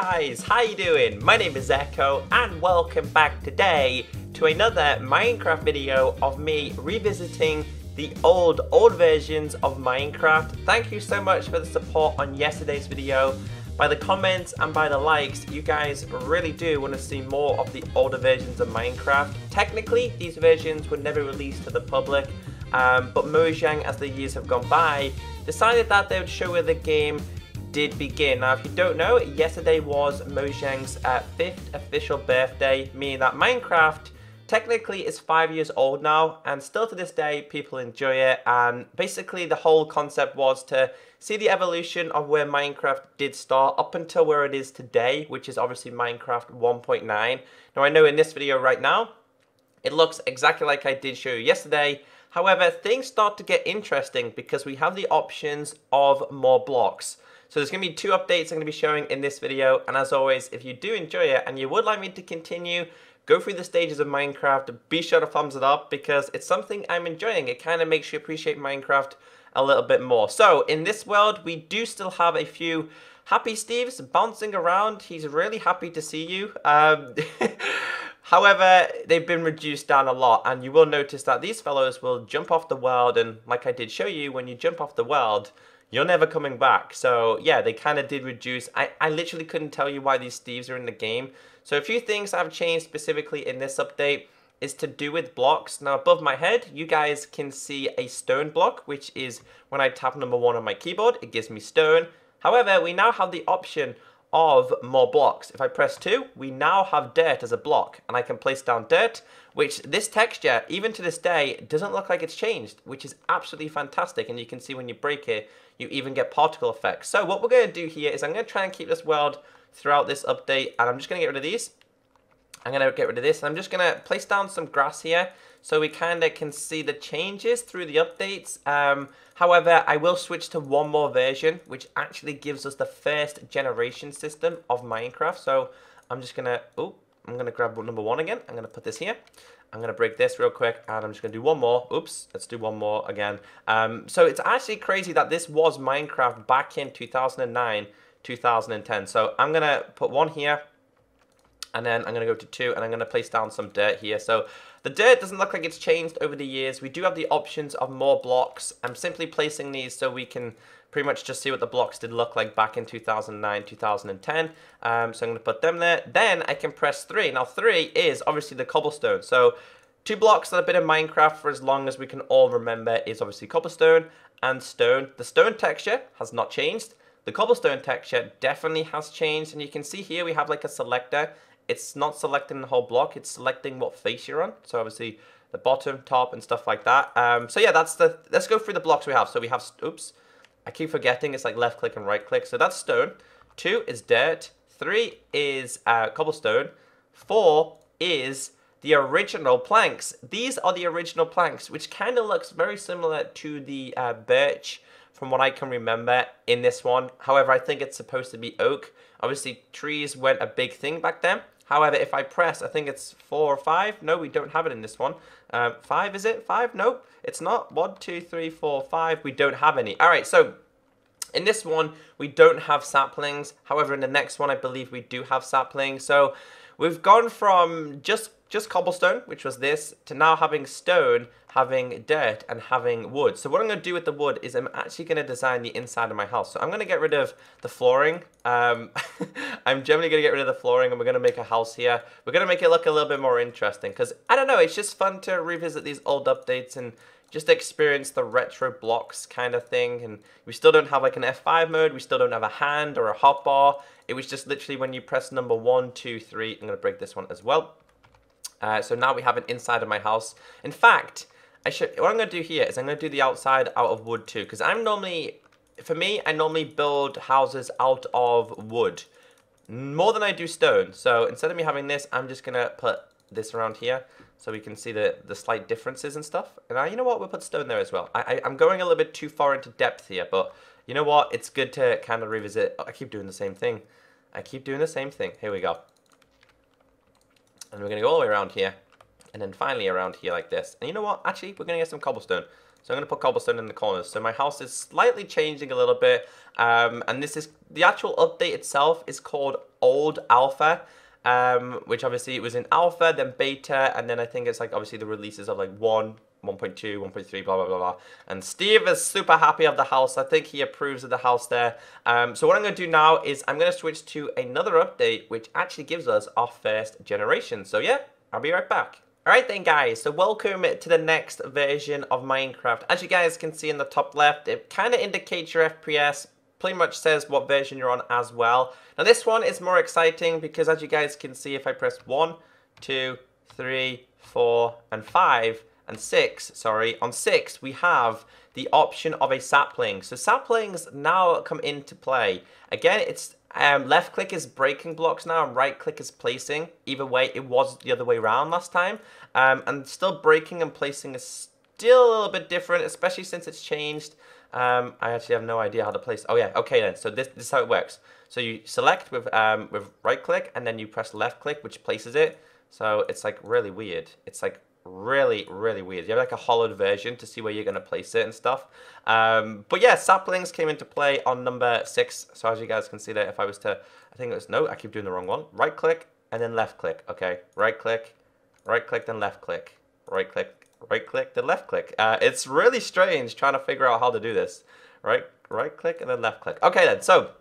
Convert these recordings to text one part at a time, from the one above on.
guys, how you doing? My name is Echo and welcome back today to another Minecraft video of me revisiting the old versions of Minecraft. Thank you so much for the support on yesterday's video. By the comments and by the likes, you guys really do want to see more of the older versions of Minecraft. Technically, these versions were never released to the public, but Mojang, as the years have gone by, decided that they would show where the game did begin. Now, if you don't know, yesterday was Mojang's 5th official birthday, meaning that Minecraft technically is 5 years old now, and still to this day people enjoy it. And basically the whole concept was to see the evolution of where Minecraft did start up until where it is today, which is obviously Minecraft 1.9. Now, I know in this video right now it looks exactly like I did show you yesterday. However, things start to get interesting because we have the options of more blocks. So there's going to be 2 updates I'm going to be showing in this video, and as always, if you do enjoy it and you would like me to continue, go through the stages of Minecraft, be sure to thumbs it up because it's something I'm enjoying. It kind of makes you appreciate Minecraft a little bit more. So in this world, we do still have a few happy Steves bouncing around. He's really happy to see you. However, they've been reduced down a lot, and you will notice that these fellows will jump off the world, and like I did show you, when you jump off the world, you're never coming back. So yeah, they kind of did reduce. I literally couldn't tell you why these thieves are in the game. So a few things I've changed specifically in this update is to do with blocks. Now above my head, you guys can see a stone block, which is when I tap number 1 on my keyboard, it gives me stone. However, we now have the option of more blocks. If I press 2, we now have dirt as a block, and I can place down dirt, which this texture, even to this day, doesn't look like it's changed, which is absolutely fantastic. And you can see when you break it, you even get particle effects. So what we're going to do here is I'm going to try and keep this world throughout this update, and I'm just going to get rid of these. I'm going to get rid of this, and I'm just going to place down some grass here so we kind of can see the changes through the updates. However, I will switch to one more version, which actually gives us the first generation system of Minecraft. So I'm just going to, I'm going to grab number 1 again. I'm going to put this here. I'm going to break this real quick, and I'm just going to do one more. Oops, let's do one more again. So it's actually crazy that this was Minecraft back in 2009, 2010. So I'm going to put 1 here, and then I'm going to go to 2, and I'm going to place down some dirt here. So the dirt doesn't look like it's changed over the years. We do have the options of more blocks. I'm simply placing these so we can pretty much just see what the blocks did look like back in 2009, 2010. So I'm going to put them there. Then I can press 3. Now 3 is obviously the cobblestone. So 2 blocks that have been in Minecraft for as long as we can all remember is obviously cobblestone and stone. The stone texture has not changed. The cobblestone texture definitely has changed. And you can see here we have like a selector. It's not selecting the whole block, it's selecting what face you're on. So obviously the bottom, top, and stuff like that. So yeah, let's go through the blocks we have. So we have, oops, I keep forgetting it's like left click and right click. So that's stone. 2 is dirt. 3 is cobblestone. 4 is the original planks. These are the original planks, which kind of looks very similar to the birch from what I can remember in this one. However, I think it's supposed to be oak. Obviously, trees weren't a big thing back then. However, if I press, I think it's 4 or 5. No, we don't have it in this one. 5, is it? 5? Nope, it's not. 1, 2, 3, 4, 5. We don't have any. All right, so in this one, we don't have saplings. However, in the next one, I believe we do have saplings. So we've gone from just cobblestone, which was this, to now having stone, having dirt, and having wood. So what I'm going to do with the wood is I'm actually going to design the inside of my house. So I'm going to get rid of the flooring. I'm generally going to get rid of the flooring, and we're going to make a house here. We're going to make it look a little bit more interesting because, I don't know, it's just fun to revisit these old updates and just experience the retro blocks kind of thing. And we still don't have like an F5 mode. We still don't have a hand or a hotbar. It was just literally when you press number 1, 2, 3. I'm going to break this one as well. So now we have an inside of my house. In fact, what I'm going to do here is I'm going to do the outside out of wood too. Because I'm normally, for me, I normally build houses out of wood. More than I do stone. So instead of me having this, I'm just going to put this around here. So we can see the slight differences and stuff. And you know what? We'll put stone there as well. I'm going a little bit too far into depth here. But you know what? It's good to kind of revisit. I keep doing the same thing. Here we go. And we're going to go all the way around here. And then finally around here like this. And you know what? Actually, we're going to get some cobblestone. So I'm going to put cobblestone in the corners. So my house is slightly changing a little bit. And this is, the actual update itself is called Old Alpha. Which obviously it was in alpha, then beta, and then I think it's like obviously the releases of like 1, 1.2, 1.3, blah, blah, blah, blah. And Steve is super happy of the house. I think he approves of the house there. So what I'm going to do now is I'm going to switch to another update, which actually gives us our first generation. So yeah, I'll be right back. Alright then guys, so welcome to the next version of Minecraft. As you guys can see in the top left, it kind of indicates your FPS, pretty much says what version you're on as well. Now this one is more exciting because as you guys can see, if I press 1, 2, 3, 4, and 5, and 6, sorry, on 6 we have the option of a sapling. So saplings now come into play. Again, it's left click is breaking blocks now and right click is placing. Either way, it was the other way around last time. And still breaking and placing is still a little bit different, especially since it's changed. I actually have no idea how to place. Oh yeah, okay then. So this is how it works. So you select with right click and then you press left click, which places it. So it's like really weird. It's like really weird. You have like a hollowed version to see where you're gonna place it and stuff. But yeah, saplings came into play on number 6. So as you guys can see there, if I was to, I think it was, no, I keep doing the wrong one. Right click and then left click. Okay, right click, then left click, right click, then left click. It's really strange trying to figure out how to do this. Right click and then left click. Okay then, so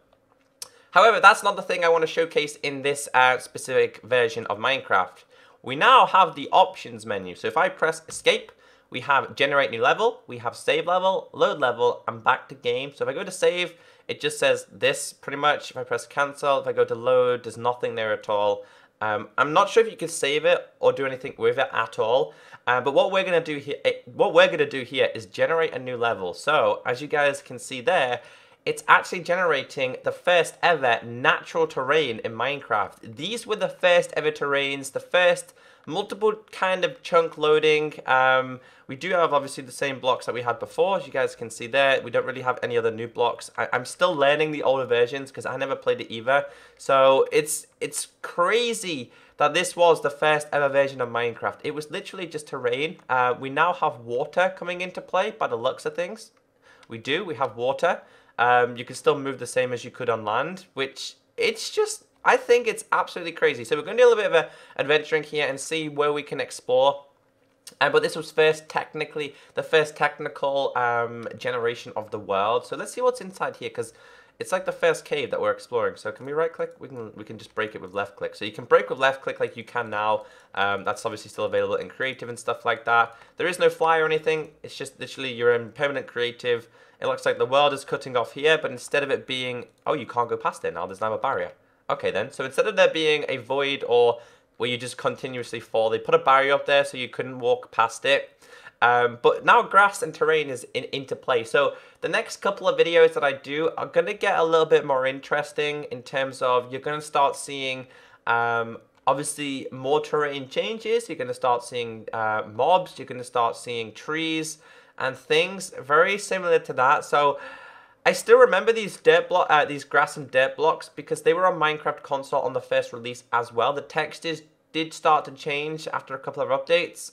however, that's not the thing I want to showcase in this specific version of Minecraft. We now have the options menu. So if I press escape, we have generate new level, we have save level, load level, and back to game. So if I go to save, it just says this pretty much. If I press cancel, if I go to load, there's nothing there at all. I'm not sure if you can save it or do anything with it at all. But what we're gonna do here, is generate a new level. So as you guys can see there, it's actually generating the first ever natural terrain in Minecraft. These were the first ever terrains, the first multiple kind of chunk loading. We do have obviously the same blocks that we had before, as you guys can see there. We don't really have any other new blocks. I'm still learning the older versions because I never played it either. So it's crazy that this was the first ever version of Minecraft. It was literally just terrain. We now have water coming into play by the looks of things. We have water. You can still move the same as you could on land, which it's just, I think it's absolutely crazy. So we're going to do a little bit of adventuring here and see where we can explore. But this was technically the first technical generation of the world. So let's see what's inside here, because it's like the first cave that we're exploring. So can we right click? We can just break it with left click. So you can break with left click like you can now. That's obviously still available in creative and stuff like that. There is no fly or anything. It's just literally you're in permanent creative. It looks like the world is cutting off here, but instead of it being, oh, you can't go past it now. There's now a barrier. Okay then. So instead of there being a void or where you just continuously fall, they put a barrier up there so you couldn't walk past it. But now grass and terrain is into play. So the next couple of videos that I do are going to get a little bit more interesting in terms of you're going to start seeing obviously more terrain changes. You're going to start seeing mobs. You're going to start seeing trees and things very similar to that. So I still remember these these grass and dirt blocks because they were on Minecraft console on the first release as well. The textures did start to change after a couple of updates.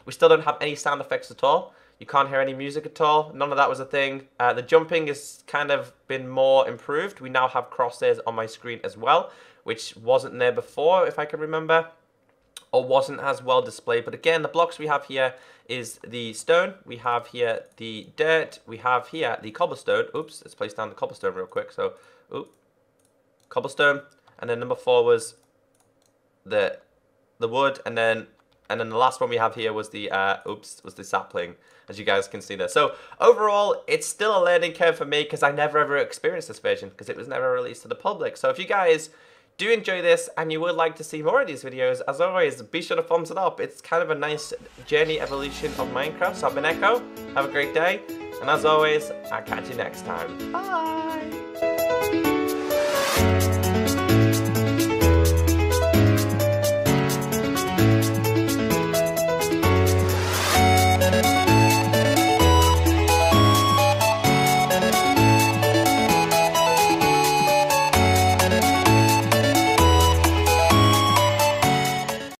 We still don't have any sound effects at all. You can't hear any music at all. None of that was a thing. The jumping has kind of been more improved. We now have crosshairs on my screen as well, which wasn't there before, if I can remember, or wasn't as well displayed. But again, the blocks we have here is the stone. We have here the dirt. We have here the cobblestone. Oops, let's place down the cobblestone real quick. So, cobblestone. And then number 4 was the wood, and then the last one we have here was the was the sapling, as you guys can see there. So overall, it's still a learning curve for me because I never ever experienced this version because it was never released to the public. So if you guys do enjoy this and you would like to see more of these videos, as always, be sure to thumbs it up. It's kind of a nice journey evolution of Minecraft. So I've been Echo. Have a great day, and as always, I'll catch you next time. Bye.